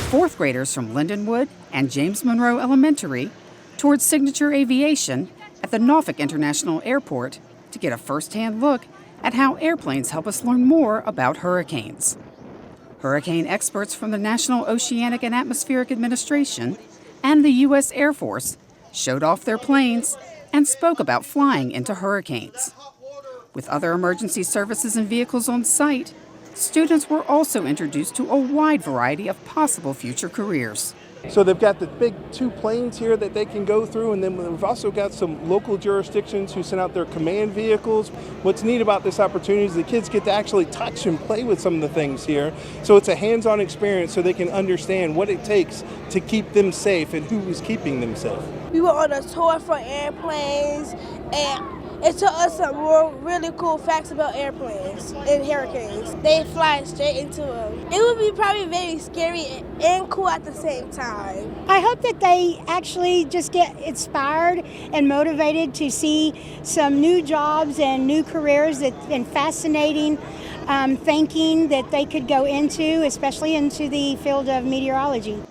fourth graders from Lindenwood and James Monroe Elementary toured Signature Aviation at the Norfolk International Airport to get a first-hand look at how airplanes help us learn more about hurricanes. Hurricane experts from the National Oceanic and Atmospheric Administration and the U.S. Air Force showed off their planes and spoke about flying into hurricanes. With other emergency services and vehicles on site, students were also introduced to a wide variety of possible future careers. So they've got the big 2 planes here that they can go through, and then we've also got some local jurisdictions who send out their command vehicles. What's neat about this opportunity is the kids get to actually touch and play with some of the things here. So it's a hands-on experience so they can understand what it takes to keep them safe and who is keeping them safe. We were on a tour for airplanes, and it taught us some more really cool facts about airplanes and hurricanes. They fly straight into them. It would be probably very scary and cool at the same time. I hope that they actually just get inspired and motivated to see some new jobs and new careers and fascinating thinking that they could go into, especially into the field of meteorology.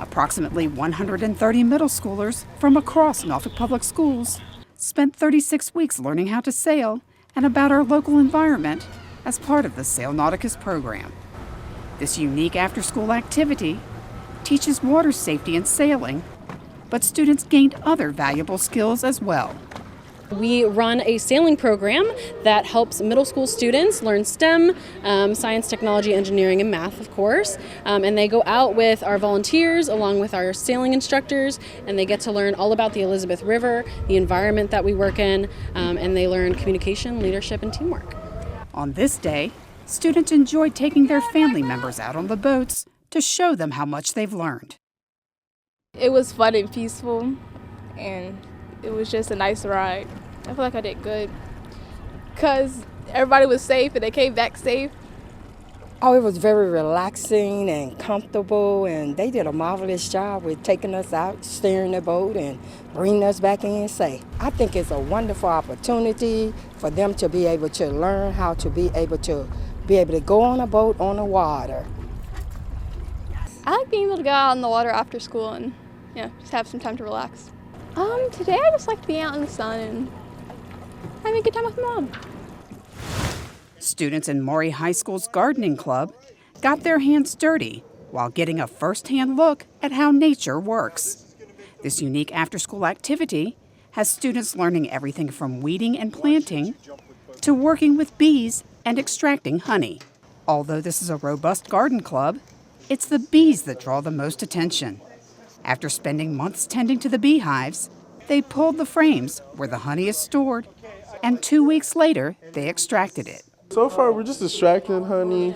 Approximately 130 middle schoolers from across Norfolk Public Schools spent 36 weeks learning how to sail and about our local environment as part of the Sail Nauticus program. This unique after-school activity teaches water safety and sailing, but students gained other valuable skills as well. We run a sailing program that helps middle school students learn STEM, science, technology, engineering, and math, of course. And they go out with our volunteers along with our sailing instructors, and they get to learn all about the Elizabeth River, the environment that we work in, and they learn communication, leadership, and teamwork. On this day, students enjoyed taking their family members out on the boats to show them how much they've learned. It was fun and peaceful, and it was just a nice ride. I feel like I did good because everybody was safe and they came back safe. Oh, it was very relaxing and comfortable, and they did a marvelous job with taking us out, steering the boat, and bringing us back in safe. I think it's a wonderful opportunity for them to be able to learn how to be able to go on a boat on the water. I like being able to go out in the water after school and just have some time to relax. Today I just like being out in the sun and having a good time with Mom. Students in Maury High School's gardening club got their hands dirty while getting a first-hand look at how nature works. This unique after-school activity has students learning everything from weeding and planting to working with bees and extracting honey. Although this is a robust garden club, it's the bees that draw the most attention. After spending months tending to the beehives, they pulled the frames where the honey is stored, and 2 weeks later, they extracted it. So far, we're just extracting honey,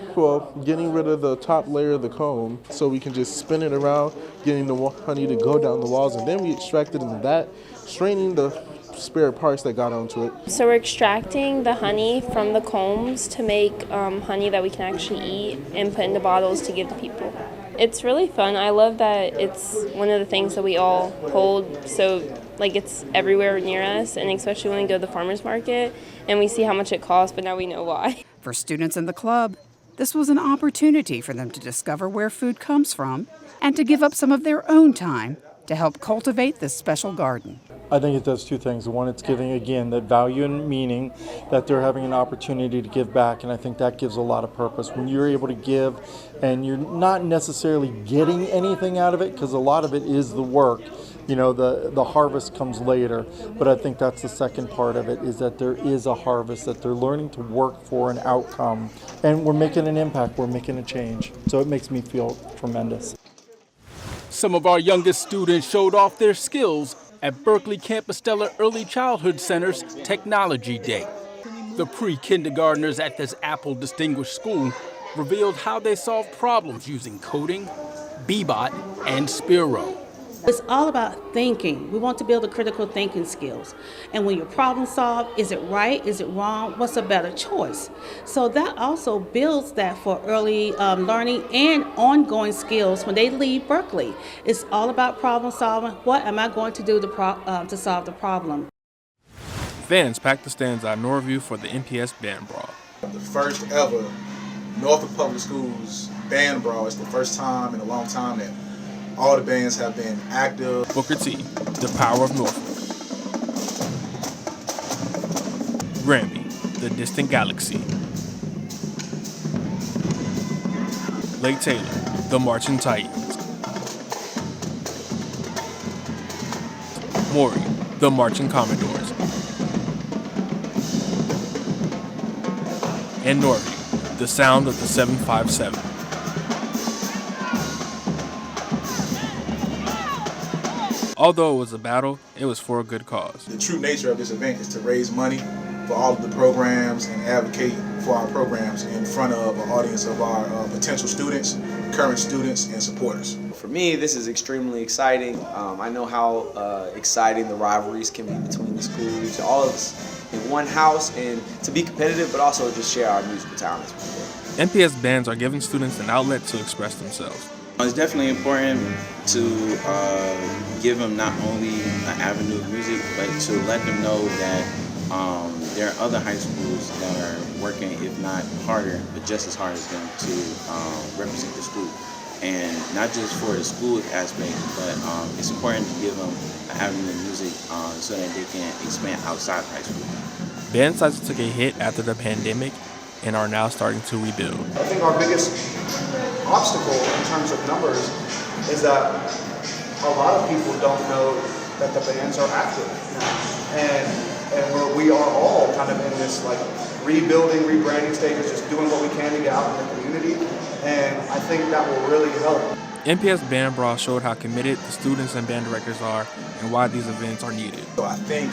getting rid of the top layer of the comb, so we can just spin it around, getting the honey to go down the walls, and then we extract it into that, straining the spare parts that got onto it. So we're extracting the honey from the combs to make honey that we can actually eat and put into bottles to give to people. It's really fun. I love that it's one of the things that we all hold, so it's everywhere near us, and especially when we go to the farmer's market and we see how much it costs, but now we know why. For students in the club, this was an opportunity for them to discover where food comes from and to give up some of their own time to help cultivate this special garden. I think it does 2 things. One, it's giving, again, that value and meaning that they're having an opportunity to give back, and I think that gives a lot of purpose. When you're able to give and you're not necessarily getting anything out of it, because a lot of it is the work, the harvest comes later, but I think that's the second part of it, is that there is a harvest, that they're learning to work for an outcome, and we're making an impact, we're making a change. So it makes me feel tremendous. Some of our youngest students showed off their skills at Berkeley Campostella Early Childhood Center's Technology Day. The pre-kindergartners at this Apple Distinguished School revealed how they solve problems using coding, Bebot, and Spiro. It's all about thinking. We want to build the critical thinking skills. And when you problem solve, is it right? Is it wrong? What's a better choice? So that also builds that for early learning and ongoing skills when they leave Berkeley. It's all about problem solving. What am I going to do to solve the problem? Fans packed the stands at Norview for the NPS BandBra. The first ever Norfolk Public Schools BandBra. It's the first time in a long time that all the bands have been active. Booker T, The Power of Norfolk. Granby, The Distant Galaxy. Lake Taylor, The Marching Titans. Maury, The Marching Commodores. And Norview, The Sound of the 757. Although it was a battle, it was for a good cause. The true nature of this event is to raise money for all of the programs and advocate for our programs in front of an audience of our potential students, current students, and supporters. For me, this is extremely exciting. I know how exciting the rivalries can be between the schools, all of us in one house, and to be competitive, but also just share our musical talents with them. NPS bands are giving students an outlet to express themselves. It's definitely important to give them not only an avenue of music, but to let them know that there are other high schools that are working, if not harder, but just as hard as them to represent the school. And not just for the school aspect, but it's important to give them an avenue of music so that they can expand outside high school. Band sizes took a hit after the pandemic and are now starting to rebuild. I think our biggest obstacle in terms of numbers is that a lot of people don't know that the bands are active now. And we are all kind of in this like rebuilding, rebranding stages, just doing what we can to get out in the community. And I think that will really help. NPS BandBra showed how committed the students and band directors are and why these events are needed. So I think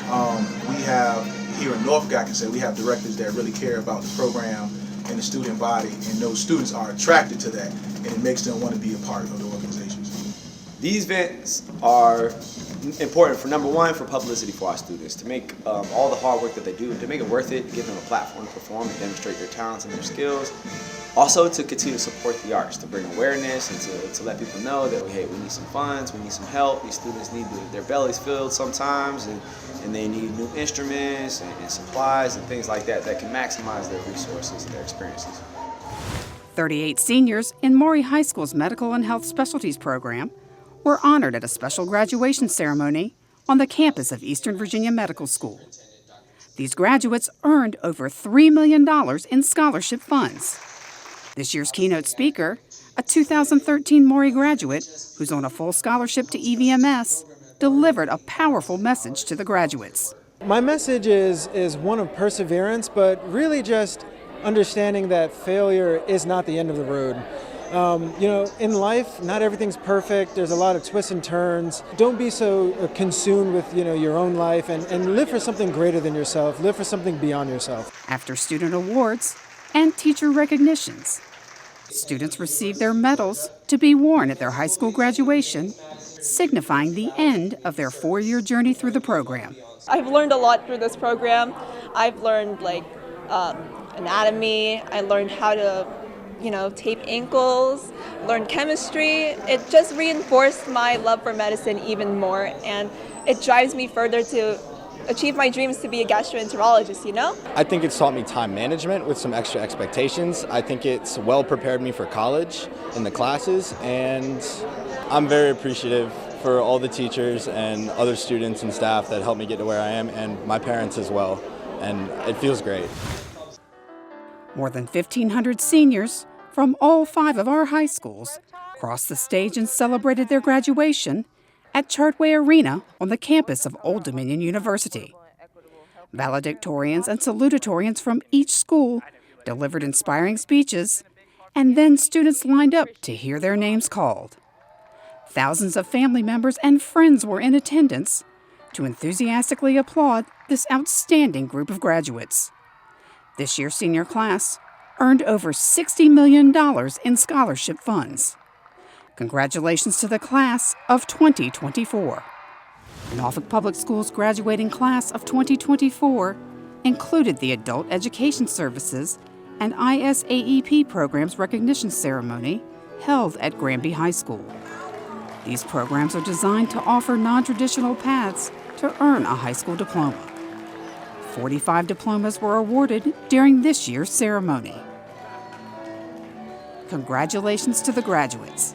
we have, here in Norfolk, I can say we have directors that really care about the program and the student body, and those students are attracted to that, and it makes them want to be a part of the organizations. These events are important for, number one, for publicity for our students, to make all the hard work that they do, to make it worth it, to give them a platform to perform and demonstrate their talents and their skills. Also to continue to support the arts, to bring awareness and to let people know that, hey, we need some funds, we need some help. These students need their bellies filled sometimes, and they need new instruments and supplies and things like that that can maximize their resources and their experiences. 38 seniors in Maury High School's Medical and Health Specialties program were honored at a special graduation ceremony on the campus of Eastern Virginia Medical School. These graduates earned over $3 million in scholarship funds. This year's keynote speaker, a 2013 Maury graduate who's on a full scholarship to EVMS, delivered a powerful message to the graduates. My message is one of perseverance, but really just understanding that failure is not the end of the road. In life, not everything's perfect. There's a lot of twists and turns. Don't be so consumed with, your own life, and live for something greater than yourself. Live for something beyond yourself. After student awards and teacher recognitions, students received their medals to be worn at their high school graduation, signifying the end of their 4-year journey through the program. I've learned a lot through this program. I've learned anatomy. I learned how to tape ankles, learned chemistry. It just reinforced my love for medicine even more, and it drives me further to achieve my dreams to be a gastroenterologist, I think it's taught me time management with some extra expectations. I think it's well prepared me for college in the classes, and I'm very appreciative for all the teachers and other students and staff that helped me get to where I am, and my parents as well, and it feels great. More than 1,500 seniors from all 5 of our high schools crossed the stage and celebrated their graduation at Chartway Arena on the campus of Old Dominion University. Valedictorians and salutatorians from each school delivered inspiring speeches, and then students lined up to hear their names called. Thousands of family members and friends were in attendance to enthusiastically applaud this outstanding group of graduates. This year's senior class earned over $60 million in scholarship funds. Congratulations to the class of 2024. Norfolk Public Schools' graduating class of 2024 included the Adult Education Services and ISAEP programs recognition ceremony held at Granby High School. These programs are designed to offer non-traditional paths to earn a high school diploma. 45 diplomas were awarded during this year's ceremony. Congratulations to the graduates.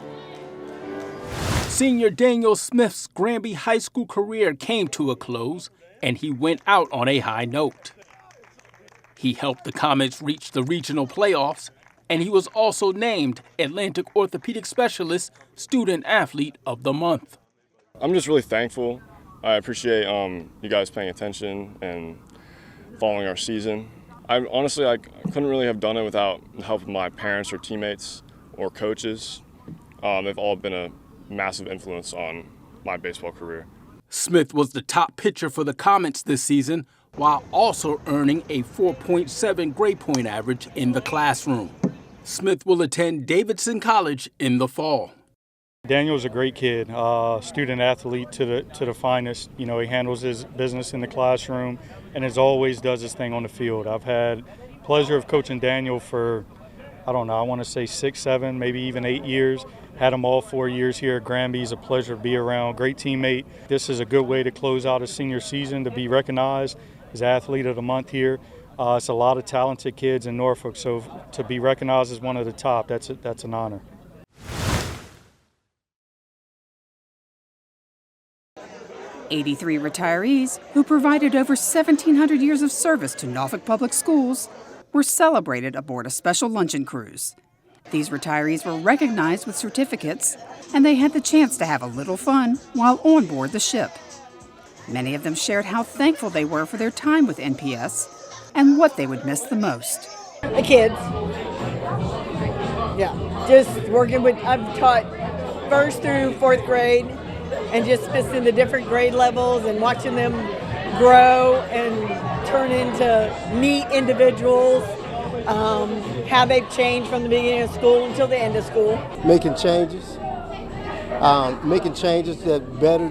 Senior Daniel Smith's Granby High School career came to a close, and he went out on a high note. He helped the Comets reach the regional playoffs, and he was also named Atlantic Orthopedic Specialist Student Athlete of the Month. I'm just really thankful. I appreciate you guys paying attention and following our season. I couldn't really have done it without the help of my parents or teammates or coaches. They've all been a massive influence on my baseball career. Smith was the top pitcher for the Comets this season, while also earning a 4.7 grade point average in the classroom. Smith will attend Davidson College in the fall. Daniel's a great kid, student athlete to the finest. You know, he handles his business in the classroom and as always does his thing on the field. I've had the pleasure of coaching Daniel for, I want to say 6, 7, maybe even 8 years. Had him all 4 years here at Granby. It's a pleasure to be around. Great teammate. This is a good way to close out his senior season, to be recognized as Athlete of the Month here. It's a lot of talented kids in Norfolk, so to be recognized as one of the top, that's an honor. '83 retirees who provided over 1,700 years of service to Norfolk Public Schools were celebrated aboard a special luncheon cruise. These retirees were recognized with certificates, and they had the chance to have a little fun while on board the ship. Many of them shared how thankful they were for their time with NPS and what they would miss the most. The kids. Yeah, just working with, I've taught 1st through 4th grade, and just missing the different grade levels and watching them grow and turn into neat individuals. How they've changed from the beginning of school until the end of school. Making changes that better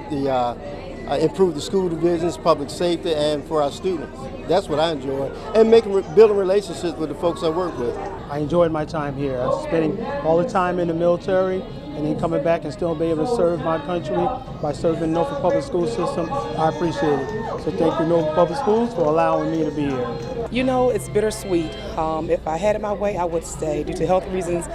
improve the school divisions, public safety, and for our students. That's what I enjoy. And building relationships with the folks I work with. I enjoyed my time here. I was spending all the time in the military and then coming back and still be able to serve my country by serving the Norfolk Public School System. I appreciate it. So thank you, Norfolk Public Schools, for allowing me to be here. You know, it's bittersweet. If I had it my way, I would stay. Due to health reasons,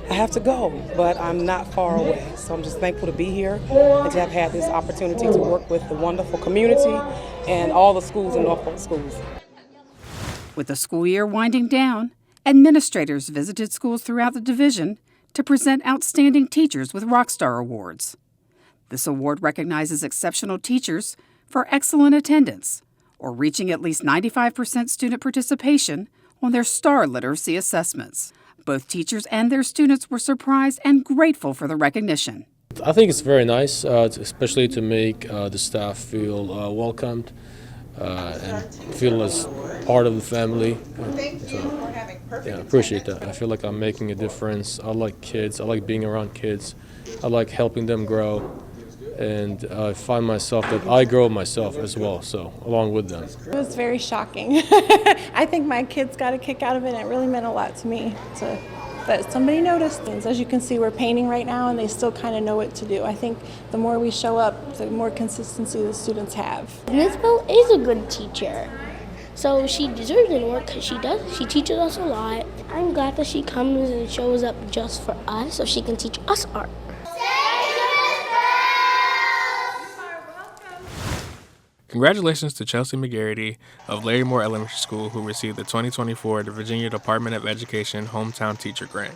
I have to go, but I'm not far away. So I'm just thankful to be here and to have had this opportunity to work with the wonderful community and all the schools in Norfolk schools. With the school year winding down, administrators visited schools throughout the division to present outstanding teachers with Rockstar Awards. This award recognizes exceptional teachers for excellent attendance or reaching at least 95% student participation on their STAR literacy assessments. Both teachers and their students were surprised and grateful for the recognition. I think it's very nice, especially to make the staff feel welcomed and feel as part of the family. I appreciate that. I feel like I'm making a difference. I like kids. I like being around kids. I like helping them grow. And I find myself that I grow myself as well, so along with them. It was very shocking. I think my kids got a kick out of it, and it really meant a lot to me that somebody noticed. As you can see, we're painting right now, and they still kind of know what to do. I think the more we show up, the more consistency the students have. Ms. Bell is a good teacher, so she deserves an award because she does. She teaches us a lot. I'm glad that she comes and shows up just for us so she can teach us art. Congratulations to Chelsea McGarity of Larry Moore Elementary School, who received the 2024 the Virginia Department of Education Hometown Teacher Grant.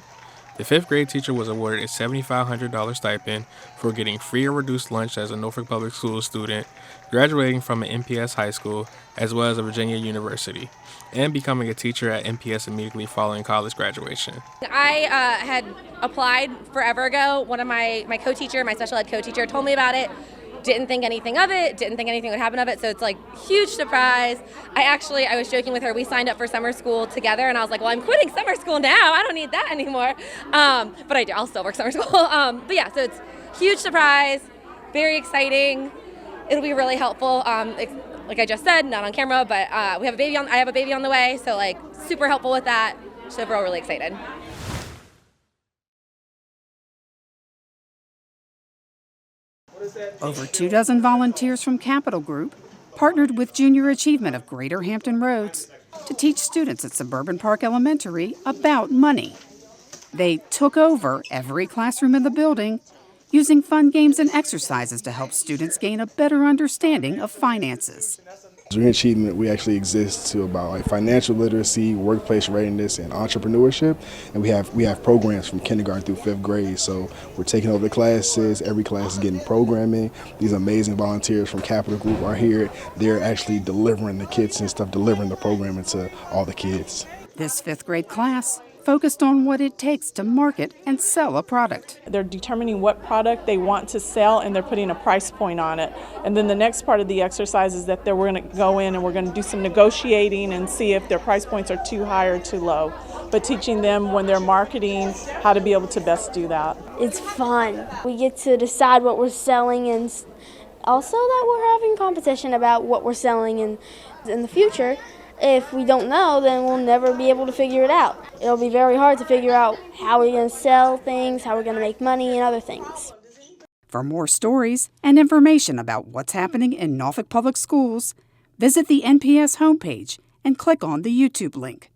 The 5th grade teacher was awarded a $7,500 stipend for getting free or reduced lunch as a Norfolk Public Schools student, graduating from an NPS high school, as well as a Virginia university, and becoming a teacher at NPS immediately following college graduation. I had applied forever ago. One of my co-teacher, my special ed co-teacher, told me about it. Didn't think anything of it, didn't think anything would happen of it, so it's like huge surprise. I was joking with her, we signed up for summer school together, and I was like, well, I'm quitting summer school now, I don't need that anymore. But I do, I'll still work summer school. But yeah, so it's huge surprise, very exciting. It'll be really helpful. Like I just said, not on camera, but I have a baby on the way, so like super helpful with that. So we're all really excited. Over 24 volunteers from Capital Group partnered with Junior Achievement of Greater Hampton Roads to teach students at Suburban Park Elementary about money. They took over every classroom in the building, using fun games and exercises to help students gain a better understanding of finances. During Achievement, we actually exist to about like financial literacy, workplace readiness, and entrepreneurship. And we have programs from kindergarten through 5th grade. So we're taking over the classes. Every class is getting programming. These amazing volunteers from Capital Group are here. They're actually delivering the kits and stuff, delivering the programming to all the kids. This 5th grade class focused on what it takes to market and sell a product. They're determining what product they want to sell and they're putting a price point on it. And then the next part of the exercise is that we're going to go in and we're going to do some negotiating and see if their price points are too high or too low. But teaching them when they're marketing how to be able to best do that. It's fun. We get to decide what we're selling and also that we're having competition about what we're selling in the future. If we don't know, then we'll never be able to figure it out. It'll be very hard to figure out how we're going to sell things, how we're going to make money, and other things. For more stories and information about what's happening in Norfolk Public Schools, visit the NPS homepage and click on the YouTube link.